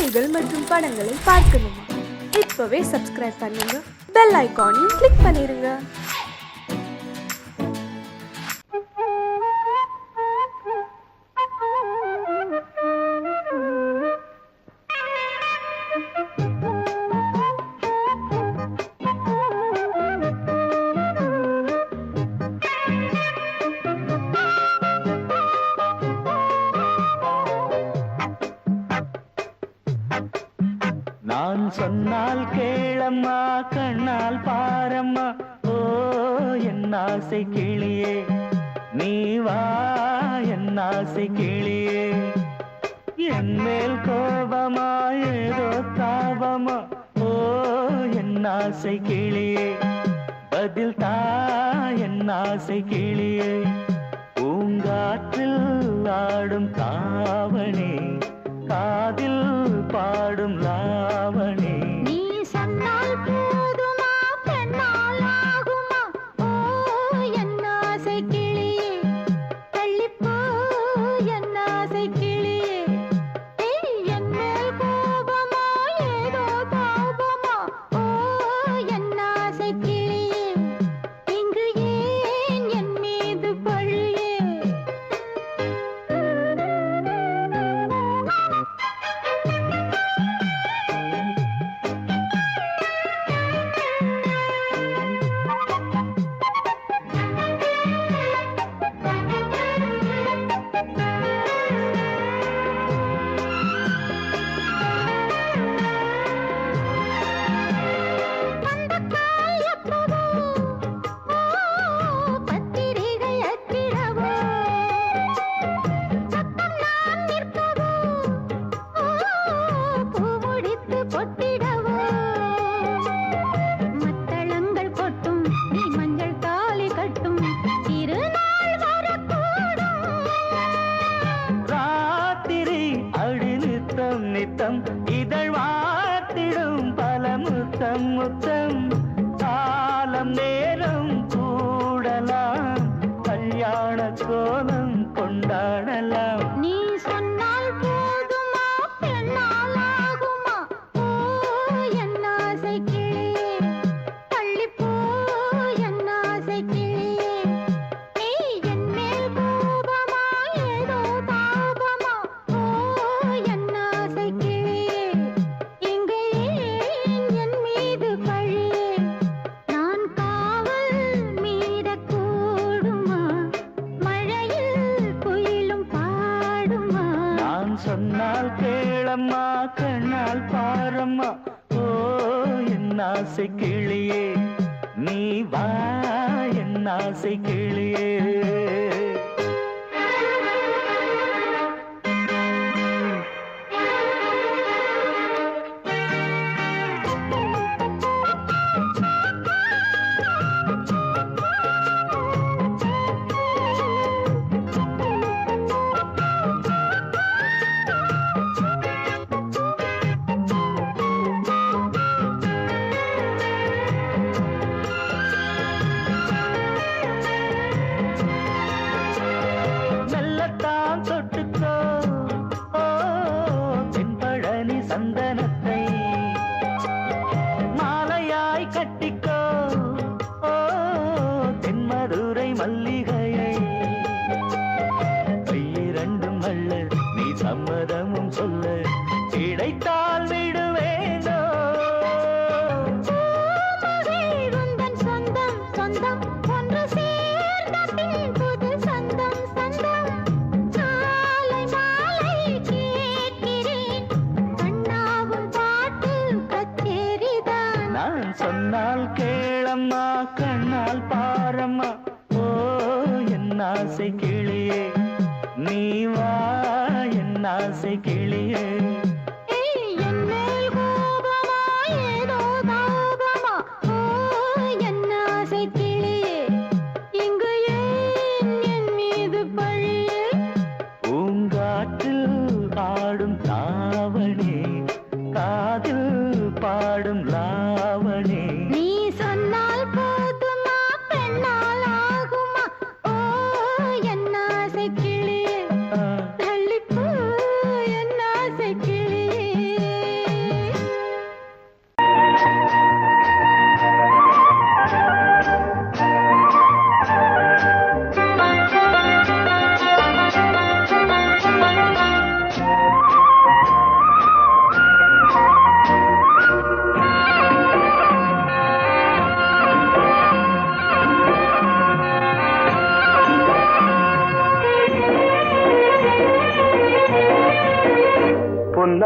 செய்திகள் மற்றும் படங்களை பார்க்கணுமா? இப்பவே சப்ஸ்கிரைப் பண்ணுங்க, பெல் ஐகானையும் கிளிக் பண்ணிருங்க. நான் சொன்னால் கேளம்மா, கண்ணால் பாரம்மா, ஓ என் ஆசை கிளியே, நீ வா என் ஆசை கிளியே. என் மேல் கோபமா ஏதோ தாபமா, ஓ என் ஆசை கிளியே, பதில் தா என் ஆசை கிளியே. பூங்காற்றில் ஆடும் தாவணி, காதில் பாடும் லாவணி. நீ சொன்னால் போதுமா, பெண்ணால் ஆகுமா, ஓ என் ஆசை கிளியே, தள்ளிப்போ என் ஆசை கிளியே. என் மேல் கோபமா ஏதோ தாபமா, ஓ என் ஆசை கிளியே, இங்கு ஏன் என் மீது பழியே? நித்தம் இதழ் வாத்திடும் பல முத்தம் முத்தம், காலம் நேரம் கூடலாம், கல்யாண கோலம் கொண்டாடலாம். நீ சொன்னால் போதுமா, பெண்ணால் ஆகுமா, ஓ என் ஆசை கிளியே, தள்ளிப்போ என் ஆசை கிளியே. நீ என் மேல் கோபமா ஏதோ தாபமா, ஓ என் ஆசை கிளியே, இங்கே ஏன் என் மீது பழியே? நான் காவல் மீறக்கூடுமா, மழையில் குயிலும் பாடுமா? நான் சொன்னால் கேளம்மா, கண்ணால் பாரம்மா, ஓ என் ஆசை கிளியே, நீ வா என் ஆசை கிளியே. மெல்லத்தான் தொட்டுக்கோ, ஓ தென்பழனி சந்தனத்தை, மாலையாய் கட்டிக்கோ, ஓ தென்மதுரை மல்லிகையை. கையிரண்டும் அள்ள நீ சம்மதமும் சொல்ல, கிடைத்தால் விடுவேனோ. உந்தன் சொந்தம் சொந்தம் ஒன்று சேர்ந்த பின் புது சொந்தம் சொந்தம். மாலை மாலை கேட்கிறேன், கண்ணாவும் பாட்டு கச்சேரிதான். நான் சொன்னால் கேளம்மா, கண்ணால் பாரம்மா, ஓ என் ஆசை கிளியே, நீ வா என் ஆசை கிளியே.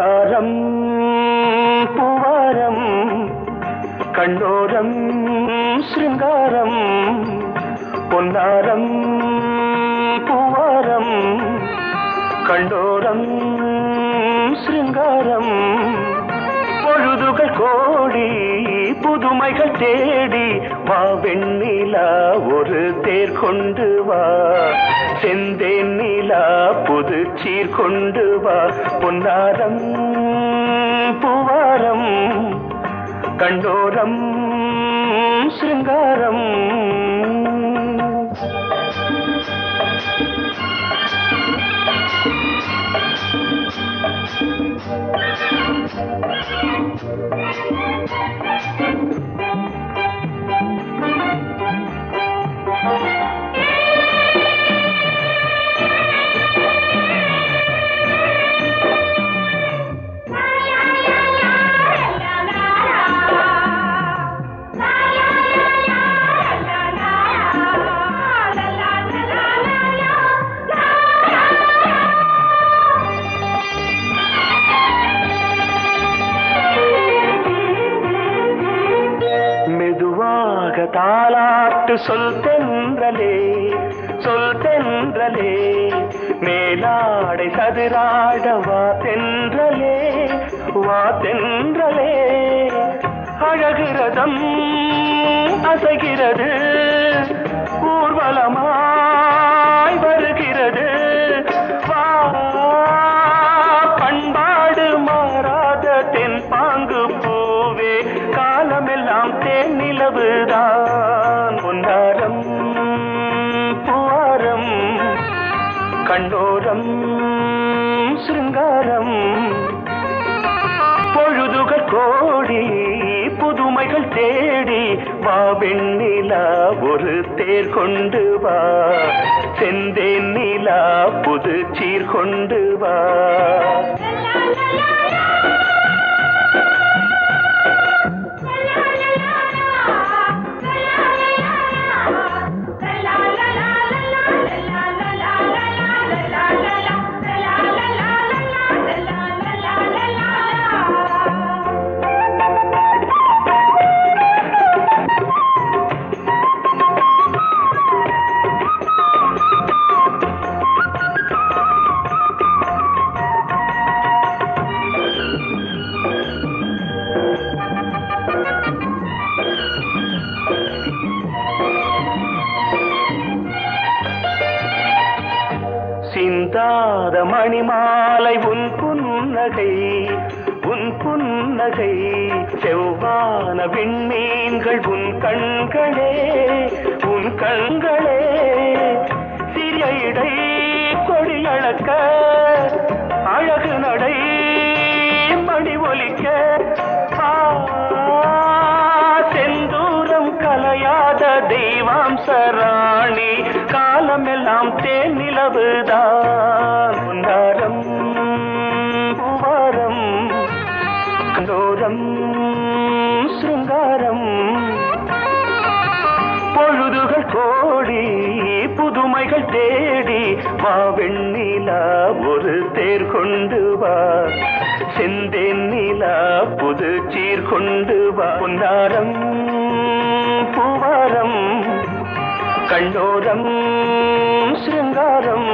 பொன்னாரம் பூவாரம் கண்ணோரம் சிருங்காரம் பொன்னாரம் பூவாரம் கண்டோரம் சிருங்காரம் பொழுதுகள் கோடி புதுமைகள் தேடி வா வெண்ணிலா ஒரு தேர் கொண்டு வா செந்தேன் நிலா புது சீர் கொண்டு வா பொன்னாரம் பூவாரம் கண்டோரம் சிருங்காரம் தாலாட்டு சொல் தென்றலே சொல் தென்றலே மேலாடை சதுராட வா தென்றலே வா தென்றலே அழகிறதம் அசைகிறது ஊர்வலமாய் வருகிறது வா பண்பாடு மாறாத தென் பாங்கு பூவே காலமெல்லாம் தேன் நிலவுதான் பொன்னாரம் பூவாரம் கண்டோரம் சிருங்காரம் பொழுதுகள் கோடி புதுமைகள் தேடி வா வெண்ணிலா ஒரு தேர் கொண்டு வா செந்தேன் நிலா புது சீர் கொண்டு வா சிந்தாத மணிமாலை உன் புன்னகை செவ்வான விண்மீன்கள் உன் கண்களே சிறிய இடை கொடியளக்க அழகு நடை மணி ஒலிக்க செந்தூரம் கலையாத தெய்வாம்சராணி காலமெல்லாம் தேன் நிலவுதான் பொன்னாரம் பூவாரம் கண்டோரம் சிருங்காரம் பொழுதுகள் கோடி புதுமைகள் தேடி வா வெண்ணிலா ஒரு தேர் கொண்டு வா செந்தேன் நிலா புது சீர் கொண்டு வா பொன்னாரம் பூவாரம் கண்டோரம் சிருங்காரம்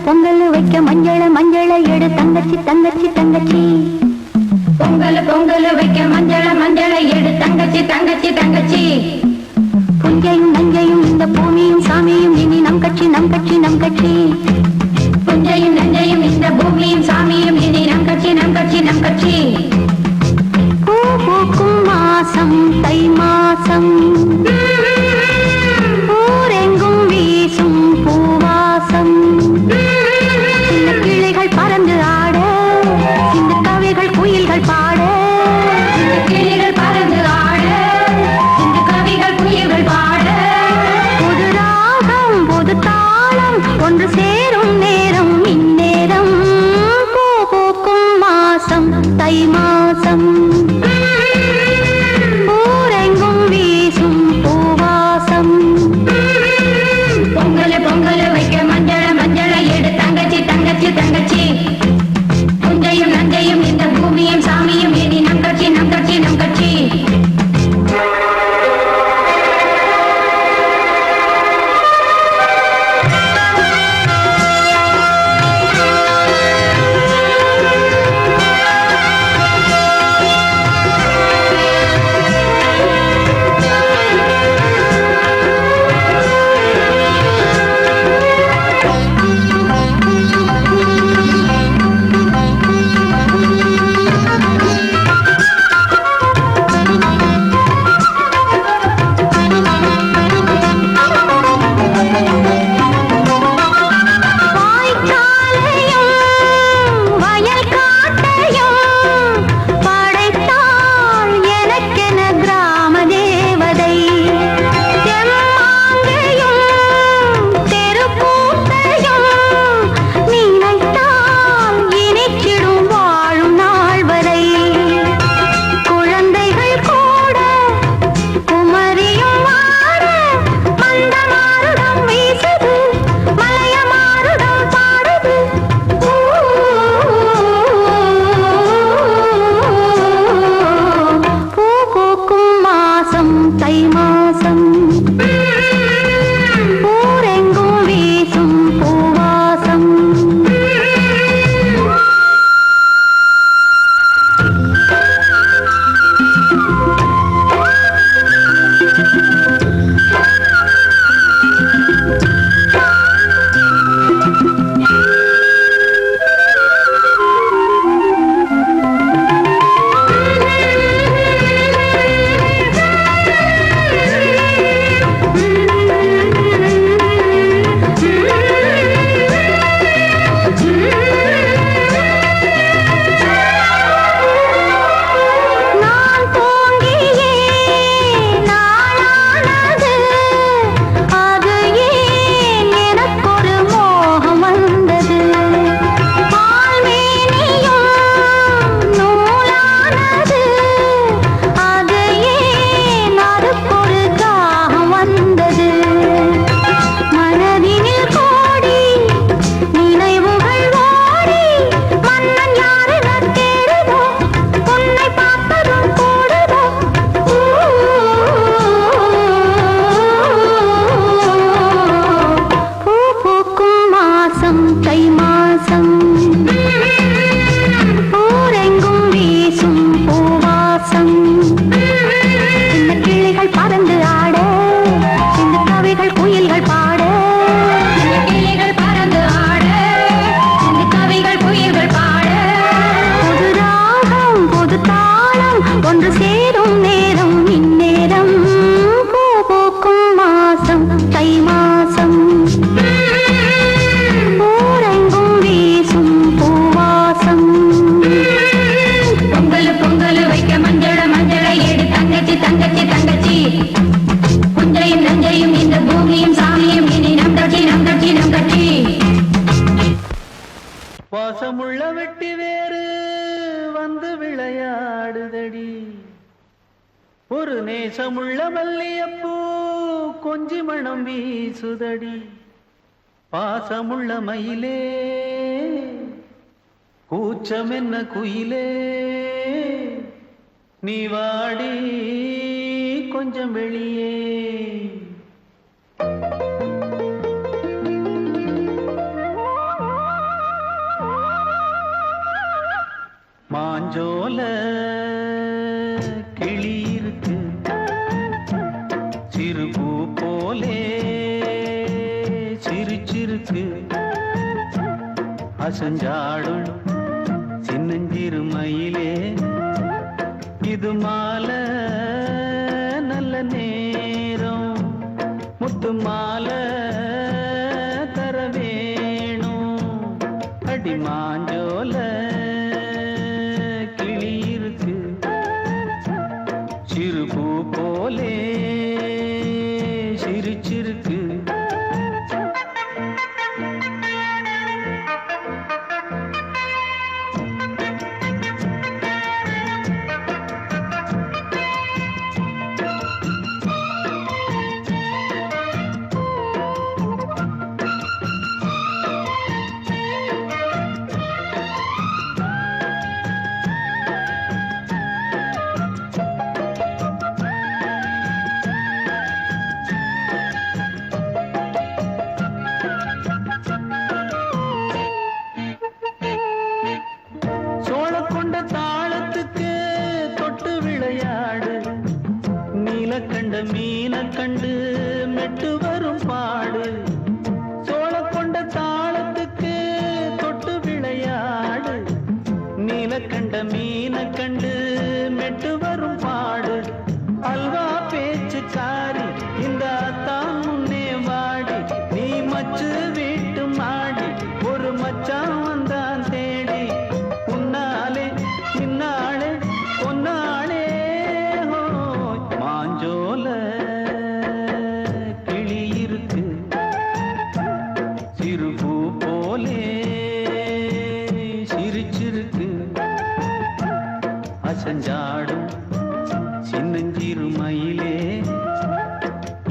பொங்கல் வைக்க மஞ்சள மஞ்சள எடு தங்கச்சி தங்கச்சி தங்கச்சி. பொங்கல் வைக்க மஞ்சள மஞ்சள எடு தங்கச்சி தங்கச்சி தங்கச்சி. புஞ்சையும் நஞ்சையும் இந்த பூமியும் சாமியும் இனி நம் கட்சி நம் கட்சி நம் கட்சி. புஞ்சையும் நஞ்சையும் இந்த பூமியும் சாமியும் இனி நம் கட்சி நம் கட்சி நம் கட்சி. பூ பூக்கும் மாசம் தை மாசம் ஊரெங்கும் வீசும் பூவாசம். சின்ன கிளைகள் பறந்து ஆட சின்ன கவிகள் குயில்கள் பாட. கிளிகள் பறந்து ஆட இந்த கவிகள் குயில்கள் பாட. புது ராகம் புது தாளம் ஒன்று சேரும் நேரம் இந்நேரம். பூ பூக்கும் மாசம் தை மாசம் ஊரெங்கும் வீசும் பூவாசம். பொங்கல் வைக்க மஞ்சள மஞ்சள எடு தங்கச்சி தங்கச்சி தங்கச்சி. புஞ்சையும் நஞ்சையும் இந்த பூமியும் சாமியும் இனி நம் கட்சி நம் கட்சி நம் கட்சி. வாசமுள்ள வெட்டி வேறு வந்து விளையாடுதடி, ஒரு நேசமுள்ள மல்லியப்பூ கொஞ்சி மணம் வீசுதடி. பாசமுள்ள மயிலே கூச்சம் என்ன குயிலே, நீ வாடி கொஞ்சம் வெளியே. கிளி இருக்கு சிறு பூ போலே சிரிச்சிருக்கு அசஞ்சாடும் சின்னஞ்சிறு மயிலே இது மாலை நல்ல நேரம் முத்து மாலை தர வேணும் அடி மாஞ்சோல கிளி இருக்கு சிறு பூ போலே சிரிச்சிருக்கு கண்ட மீன கண்டு மெட்டு வரும் பாடு சோழ கொண்ட தாளத்துக்கு தொட்டு விளையாடு நீல கண்ட மீன கண்டு மெட்டு வரும் பாடு அல்வா பேச்சுக்காரி இந்த தான் முன்னே வாடி நீ மச்சு வீட்டு மாடி ஒரு மச்சான் வந்தான் தேடி உன்னாலே இன்னாலே பொன்னாளே மாஞ்சோல கிளி இருக்கு சிறு பூ போலே சிரிச்சிருக்கு அசஞ்சாடும் சின்னஞ்சிறு மயிலே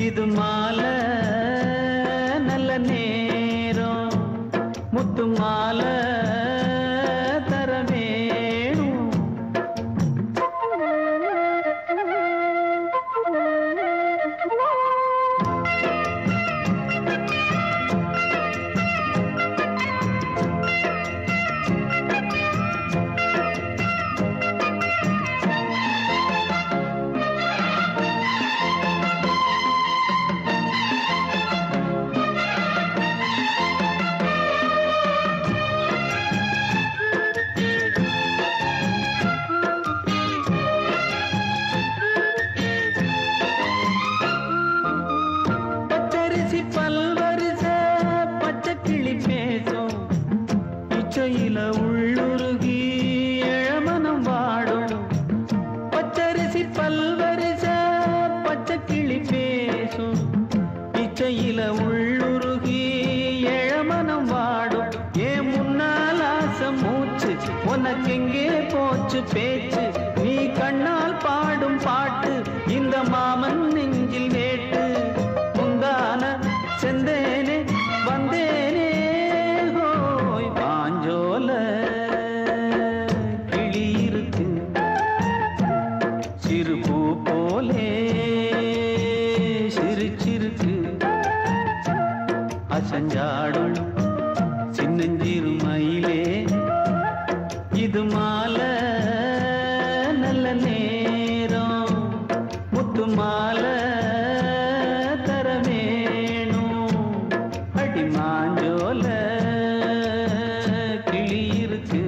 இது மாலை நல்ல நேரம் முத்து மாலை தர வேணும் இச்சையில உள்ளுருகி இளமனம் வாடும் பச்சரிசி பல்வரிச பச்சை கிளி பேசும் இச்சையில உள்ளுருகி இளமனம் வாடும் ஏன் முன்னால் ஆசை மூச்சு உனக்கெங்கே போச்சு பேச்சு நீ கண்ணால் பாடும் பாட்டு இந்த மாமன் நெஞ்சில் வேட்டு முந்தான செந்தேனே வந்தேனே மாஞ்சோல கிளி இருக்கு சிறு பூ போலே சிரிச்சிருக்கு அசஞ்சாடும் சின்னஞ்சிறு மயிலே இது மாலை நல்ல நேரம் முத்து மாலை தர வேணும் அடி மாஞ்சோல கிளி இருக்கு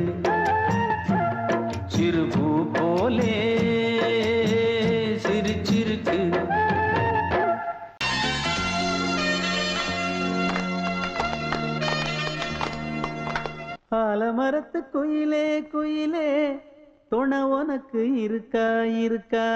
சிறு பூ போலே சிரிச்சிருக்கு ஆலமரத்து குயிலே குயிலே துணை உனக்கு இருக்கா இருக்கா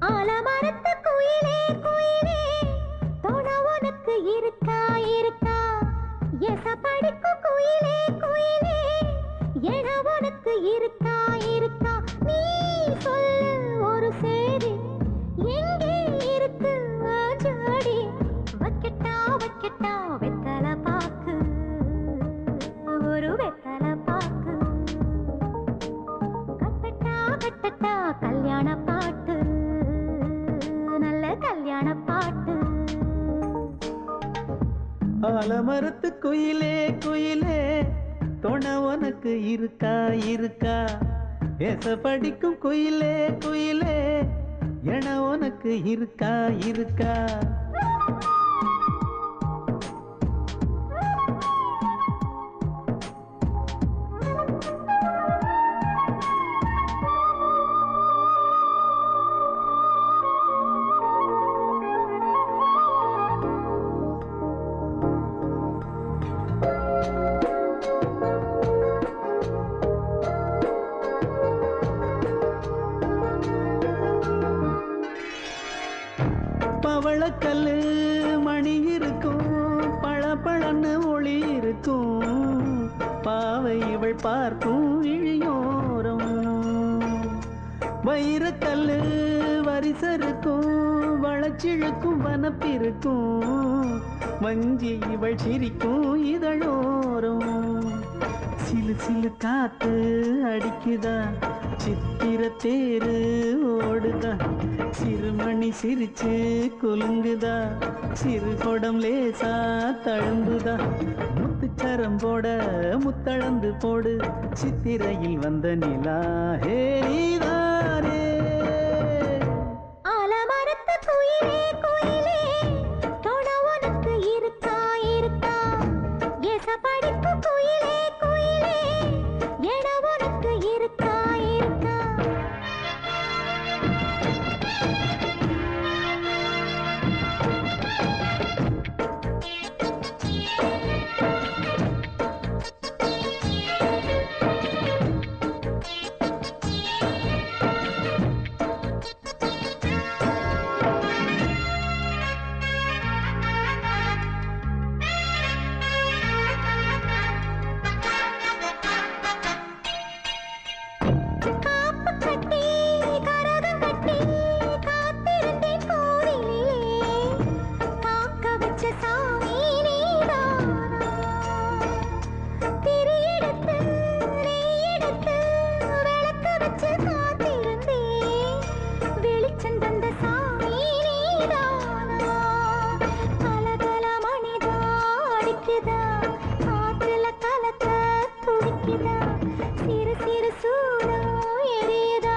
ஆலமரத்து குயிலே குயிலே துணை உனக்கு இருக்கா இருக்கா எசப்படிக்கும் குயிலே குயிலே என உனக்கு இருக்கா இருக்கா நீ சொல்லு ஒரு சேதி எங்கே இருக்கு ஜோடி வைக்கட்டா வெத்தல பாக்கு ஒரு வெத்தல பாக்கு கட்டட்டா கட்டட்டா கல்யாண பாட்டு நல்ல கல்யாண பாட்டு ஆலமரத்து குயிலே குயிலே துணை உனக்கு இருக்கா இருக்கா ஏச படிக்கும் குயிலே குயிலே என உனக்கு இருக்கா இருக்கா பவளக்கல்லு மணி இருக்கும் பளபளன்னு ஒளி இருக்கும் பாவை இவள் பார்க்கும் இழியோரம் வைரக்கல்லு வரிசருக்கும் வளச்சிழுக்கும் வனப்பிருக்கும் வஞ்சி இவள் சிரிக்கும் இதழோரம் சிலு சிலு காத்து அடிக்குதா சித்திர தேரு ஓடுதா சிறுமணி சிரிச்சு குலுங்குதா சிறு கொடம் லேசா தழும்புதா முத்துச்சரம் போட முத்தளந்து போடு சித்திரையில் வந்த நிலா ஹே நீதானே ஆலமரத்து குயிலே குயிலே துணை உனக்கு இருக்கா இருக்கா ஏச படிக்கும் குயிலே குயிலே என உனக்கு இருக்கா இருக்கா காப்பு கட்டி கரகம் கட்டி காத்திருந்தேன் கோவிலிலே காக்க வச்ச சாமி நீதானா திரி எடுத்து நெய் எடுத்து விளக்கு வச்சு காத்திருந்தேன் வெளிச்சம் தந்த சாமி நீதானா கலகல மணிதா அடிக்குதா காற்றுல கலக்க துடிக்குதா சிறு சிறு சூடம் எரியுதா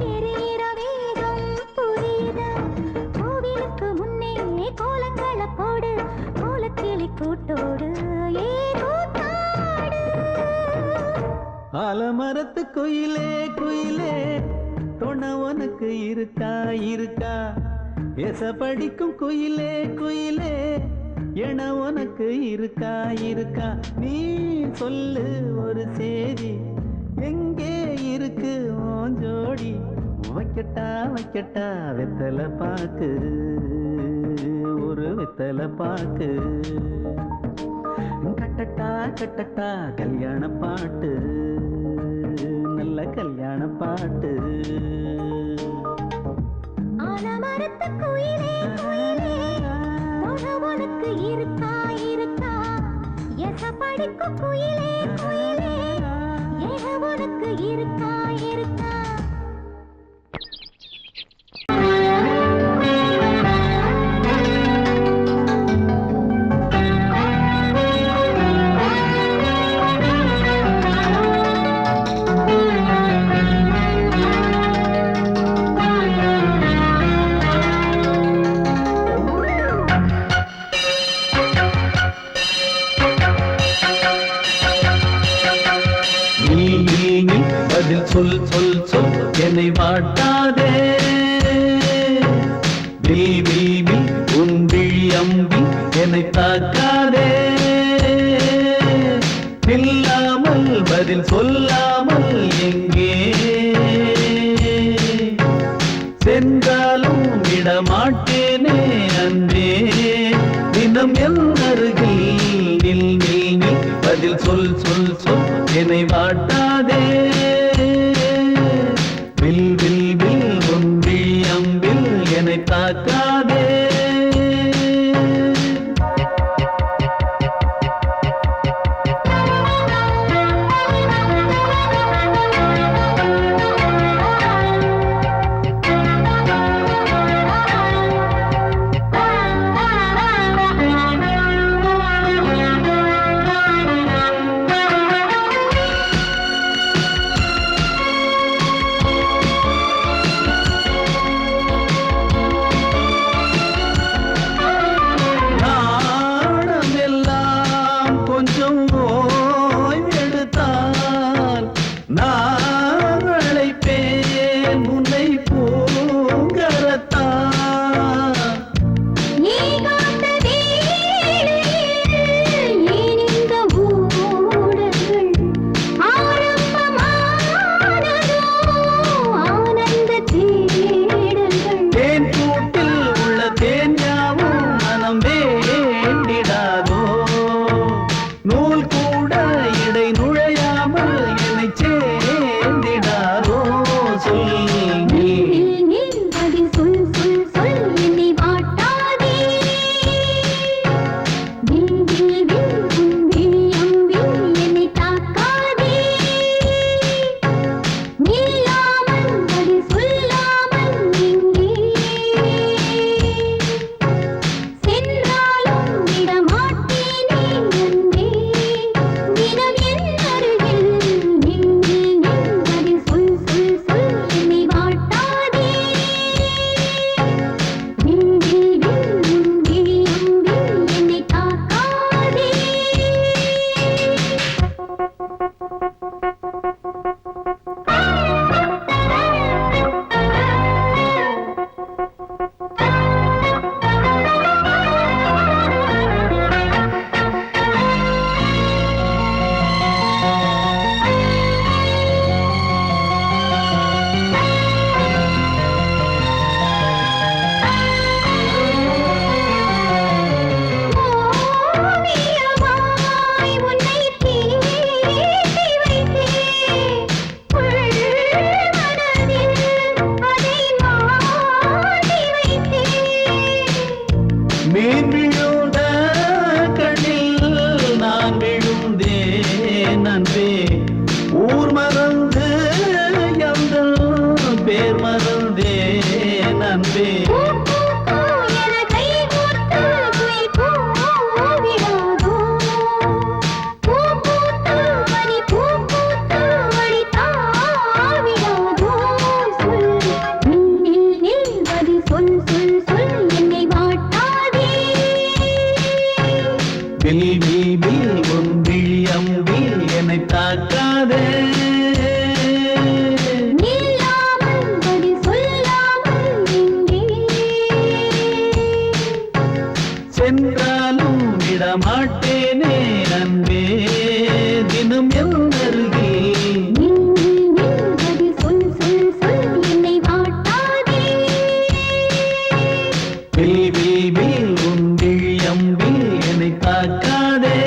எரியிற வேகம் புரியுதா கோவிலுக்கு முன்னே கோலங்கள போடு கோலக்கிளி கூட்டோடு ஏ கூத்தாடு ஆலமரத்து குயிலே குயிலே துணை உனக்கு இருக்கா இருக்கா ஏச படிக்கும் குயிலே குயிலே என உனக்கு இருக்கா இருக்கா நீ சொல்லு ஒரு சேதி எங்கே இருக்கு உன் ஜோடி வைக்கட்டா வைக்கட்டா வெத்தலை பாக்கு ஒரு வெத்தலை பாக்கு கட்டட்டா கட்டட்டா கல்யாண பாட்டு நல்ல கல்யாண பாட்டு ஆலமரத்து குயிலே குயிலே துணை உனக்கு இருக்கா இருக்கா ஏச படிக்கும் குயிலே குயிலே என உனக்கு இருக்கா இருக்கா பதில் சொல் சொல் சொல் என்னை வாட்டாதே வில் வில் வில் உன் விழி அம்பி என்னை தாக்காதே இல்லாமல் பதில் சொல்லாமல் எங்கே சென்றாலும் விடமாட்டேனே அன்பே தினம் என் அருகில் நில் நில் நில் பதில் சொல் சொல் சொல் என்னை வாட்டாதே வில் வில் வில் உன் விழி அம்பில் என்னை தாக்காதே மீன் விழுந்த கண்ணில் நான் விழுந்தேன் அன்பே. ஊர் மறந்து எங்கள் பேர் மறந்தேன் அன்பே. வில் வில் வில் உன் விழி அம்பில் என்னை தாக்காதே. சென்றாலும் விடமாட்டேனே அன்பே தினம் என் அருகில். வில் வில் வில் உன் விழி அம்பில் என்னை தாக்காதே.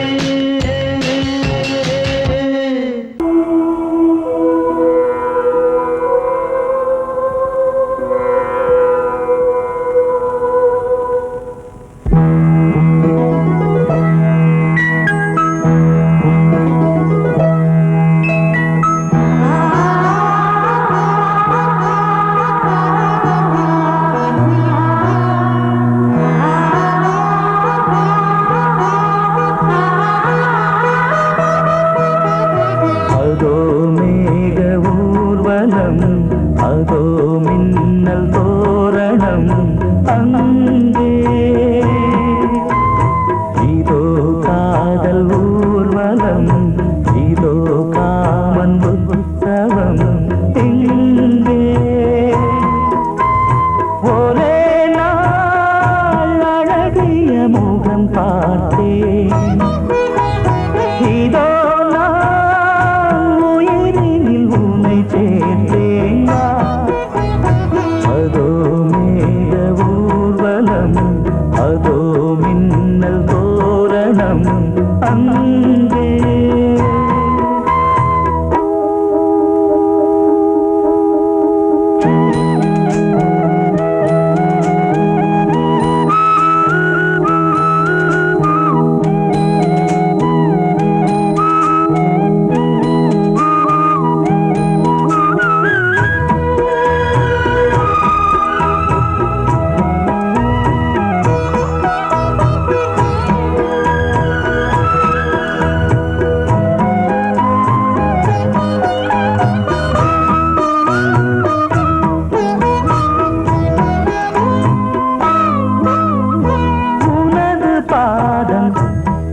அதோ மேக ஊர்வலம், அதோ மின்னல் தோரணம் அங்கே. இதோ காதல் ஊர்வலம், இதோ காமன் உற்சவம் இங்கே. ஒரே நாள் அழகிய முகம் பார்த்தேன். இதோ அதோ மேக ஊர்வலம், அதோ மின்னல் தோரணம் அங்கே.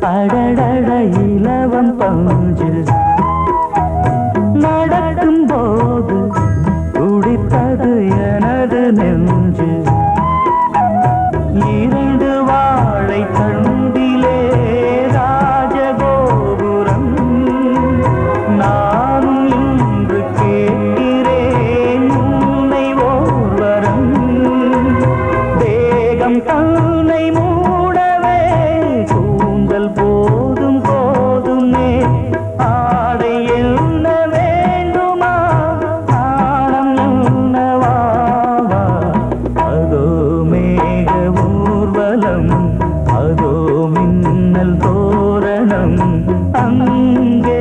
அடடட இலவம் பஞ்சு நடக்கும் போது துடித்தது எனது நெஞ்சு. இரண்டு வாழை தண்டிலே ராஜகோபுரம். நானும் இன்று கேட்கிறேன் உன்னை ஓர்வரம். தேகம் தன்னை மூடவே கூந்தல் போதும் போதுமே. ஆடை என்ன வேண்டுமா, ஆடம் என்னவா. அதோ மேக ஊர்வலம், அதோ மின்னல் தோரணம் அங்கே.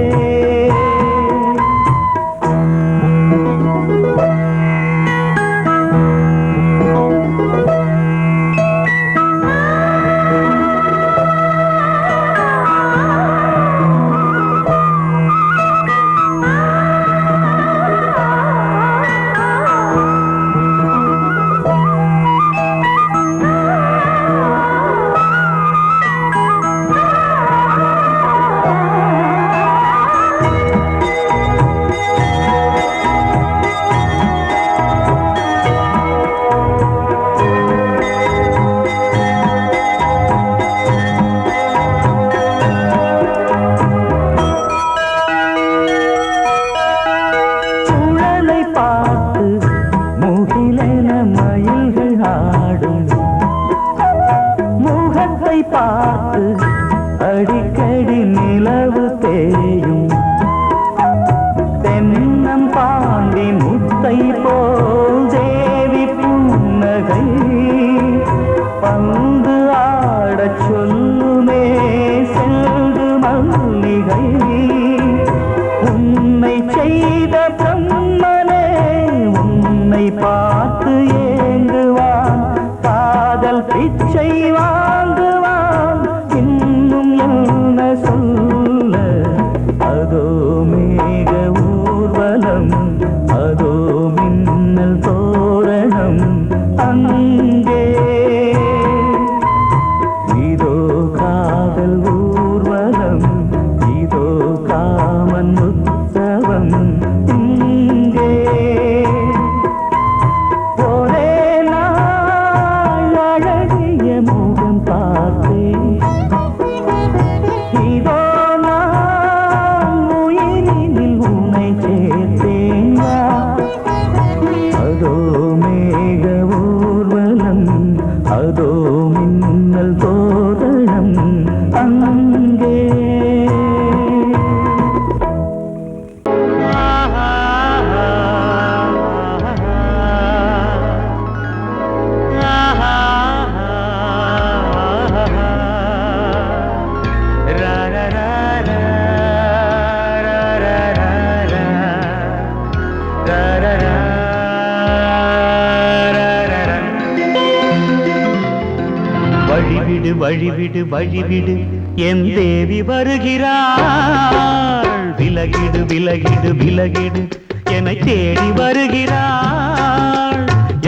பார்த்து அடிக்கடி நிலவு தேயும் தென்னம் பாண்டி முத்தை போல் தேவி புன்னகை பந்து ஆட வழிவிடு வழிவிடு என் தேவி வருகிறாள். விலகிடு விலகிடு விலகிடு என்னை தேடி வருகிறாள்.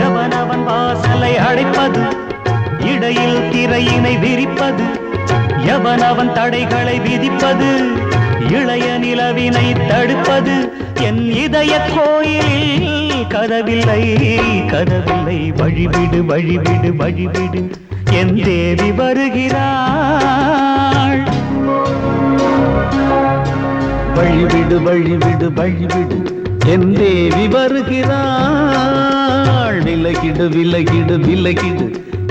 எவனவன் வாசலை அடைப்பது, இடையில் திரையினை விரிப்பது, எவனவன் தடைகளை விதிப்பது, இளைய நிலவினை தடுப்பது, என் இதய கோயிலில் கதவில்லை கதவில்லை. வழிவிடு வழிவிடு வழிவிடு என் தேவி வருகிறாள். வழிவிடு வழிவிடு வழிவிடு என் தேவி வருகிறாள். விலகிடு விலகிடு விலகிடு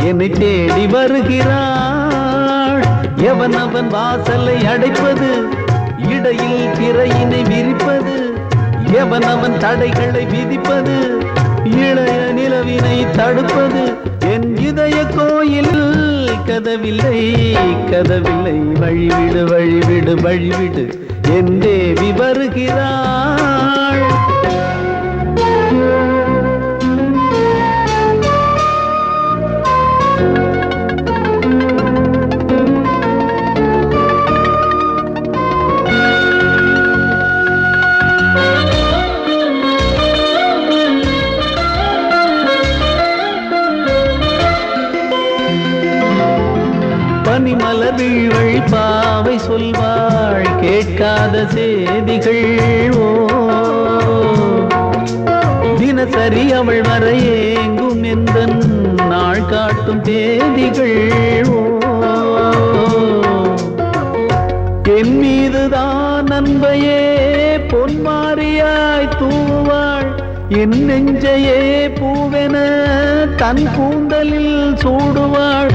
என்னை தேடி வருகிறாள். எவனவன் வாசலை அடைப்பது, இடையில் திரையினை விரிப்பது, எவனவன் தடைகளை விதிப்பது, இளைய நிலவினை தடுப்பது, என் இதய கோயில் கதவில்லை கதவில்லை. வழிவிடு வழிவிடு வழிவிடு என் தேவி வருகிறாள். பனிமலர் வீழ்வழி பாவை சொல்வாள் கேட்காத செய்திகள். ஓ தினசரி அவள் வர ஏங்கும் எந்த நாள் காட்டும் தேதிகள். ஓ என் மீதுதான் அன்பையே பொன்மாரியாய் தூவாள். என் நெஞ்சையே பூவென தன் கூந்தலில் சூடுவாள்.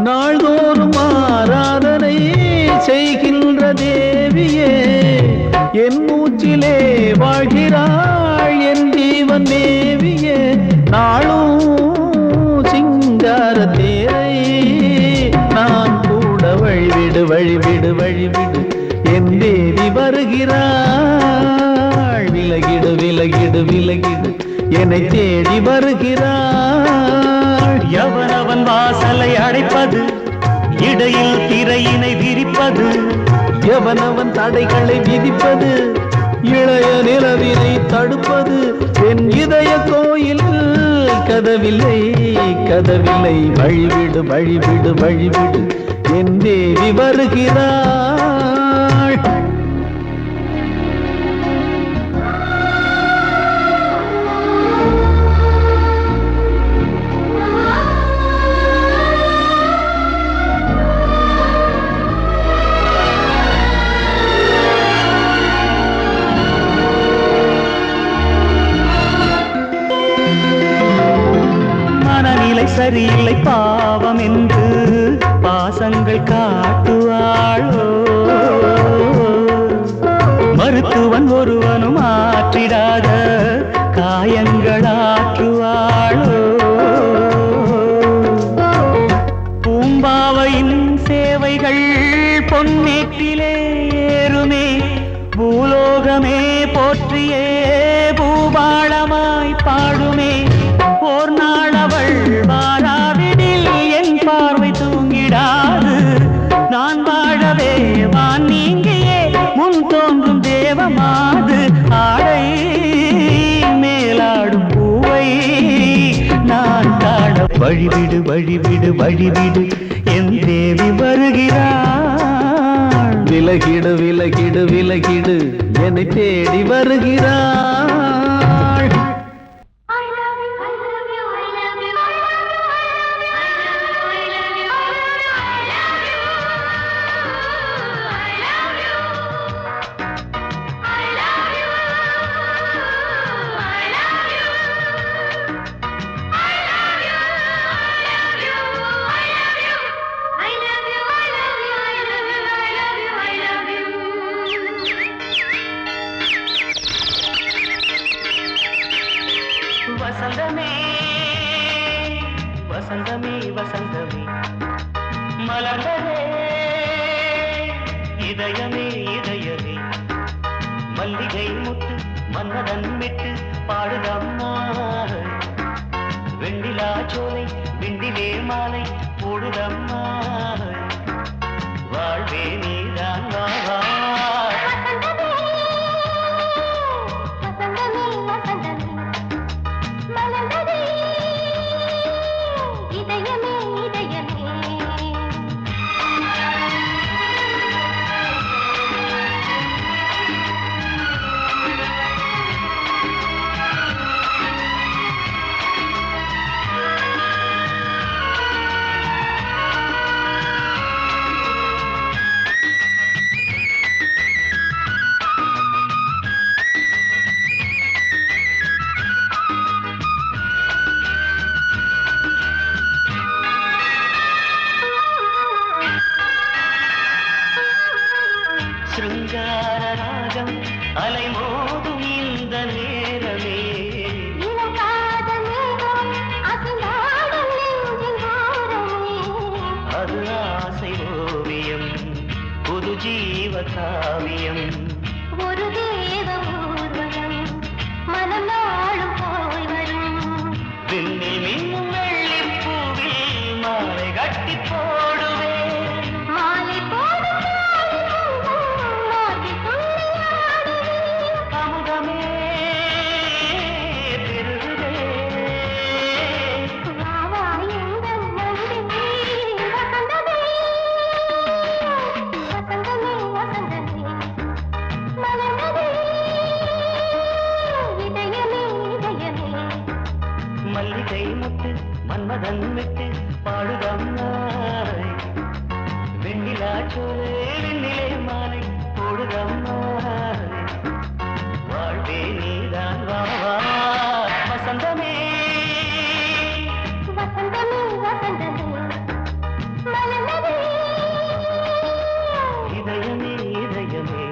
நாள்தோறும் ஆராதனை செய்கின்ற தேவியே, என் மூச்சிலே வாழ்கிறாள் என் ஜீவன் தேவியே. நாளும் சிங்கார தேரை நான் கூட வழிவிடு வழிவிடு வழிவிடு என் தேவி வருகிறாள். விலகிடு விலகிடு விலகிடு என்னை தேடி வருகிறாள். எவனவன் வாசலை அடைப்பது, இடையில் திரையினை விரிப்பது, எவனவன் தடைகளை விதிப்பது, இளைய நிலவினை தடுப்பது, என் இதய கோயில் கதவில்லை கதவில்லை. வழிவிடு வழிவிடு வழிவிடு என் தேவி வருகிறாள். சரியில்லை பாவம் என்று பாசங்கள் காட்டுவாளோ. மருத்துவன் ஒருவனும் ஆற்றிடாத காயங்களாற்றுவாளோ. பூம்பாவையின் சேவைகள் பொன்னேற்றிலே ஏறுமே, பூலோகமே போற்றியே பூபாளமாய் பாடுமே. ஓர் நாள் அவள் வாராவிடில் என் பார்வை தூங்கிடாது. நான் வாழவே வான் நீங்கியே முன் தோன்றும் தேவமாது. ஆடை மேலாடும் பூவை நான் காண வழிவிடு வழிவிடு வழிவிடு என் தேவி வருகிறாள். விலகிடு விலகிடு விலகிடு என்னை தேடி வருகிறாள். வசந்தமே வசந்தமே வசந்தமே மலர்ந்ததே இதயமே இதயமே. மல்லிகை முத்து மன்னதன் விட்டு பாடுதம்மா. வெண்ணிலா சோலை விண்டிலே மாலை போடுதம்மா. காவியம் ஒரு தேவ ஊர்வலம் மனம் நாளும் போய் வரும் விண்ணில் மின்னும் வெள்ளி பூவில் மாலை கட்டி போடுவேன் மாலை போடும் மாற்றி துள்ளியாடுவேன் அமுதமே பெருகுதே வாவா எங்கள் நந்தினி வசந்தமே வசந்தமே வசந்தமே மலர்ந்ததே இதயமே இதயமே மல்லிகை முத்து மன்மதன் விட்டு பாடுதம்மாய் வெண்ணிலா சோலை வெண்ணிலே மாலை போடுதம்மாய் வாழ்வே நீதான் வா வா வசந்தமே வசந்தமே வசந்தமே மலர்ந்ததே இதயமே இதயமே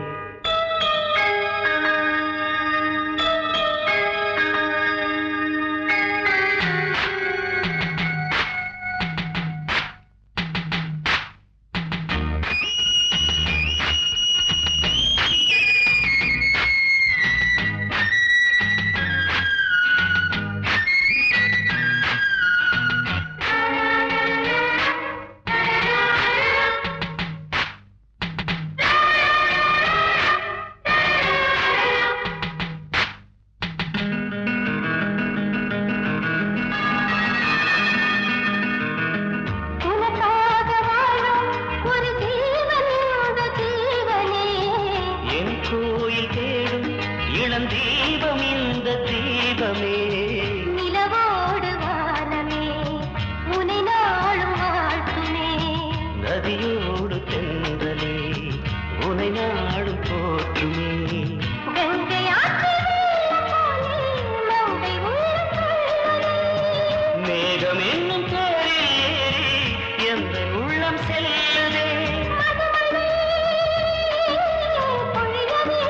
உனக்காக வாழும் ஒரு ஜீவன் இந்த ஜீவனே என் கோயில் தேடும் இளந்தீபம் இந்த தீபமே நிலவோடு வானமே உனை நாளும் வாழ்த்துமே நதியோடு தென்றலே உனை நாடும் போற்றுமே கங்கை ஆற்று வெள்ளம் போலே மங்கை உள்ளம் கொள்ளுதே. மேகம் என்னும் பேரில் ஏறி எந்த உள்ளம் செல்லுதே மதுமழை பொழியவே.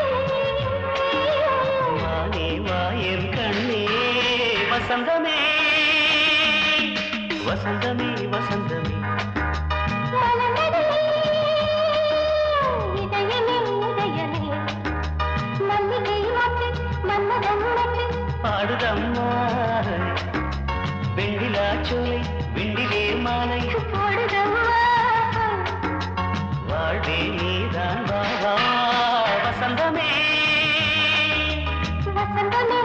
வானே வாயன் கண்ணே வசந்தமே வசந்தமே வசந்தமே மலர்ந்ததே இதயமே இதயமே மல்லிகை மொட்டு மன்மதன் மொட்டு பாடுதம்மா வெண்ணிலா சோலை வெண்ணிலே மாலை போடுதம்மா வாழ்வே நீதான் வா வா வசந்தமே வசந்தமே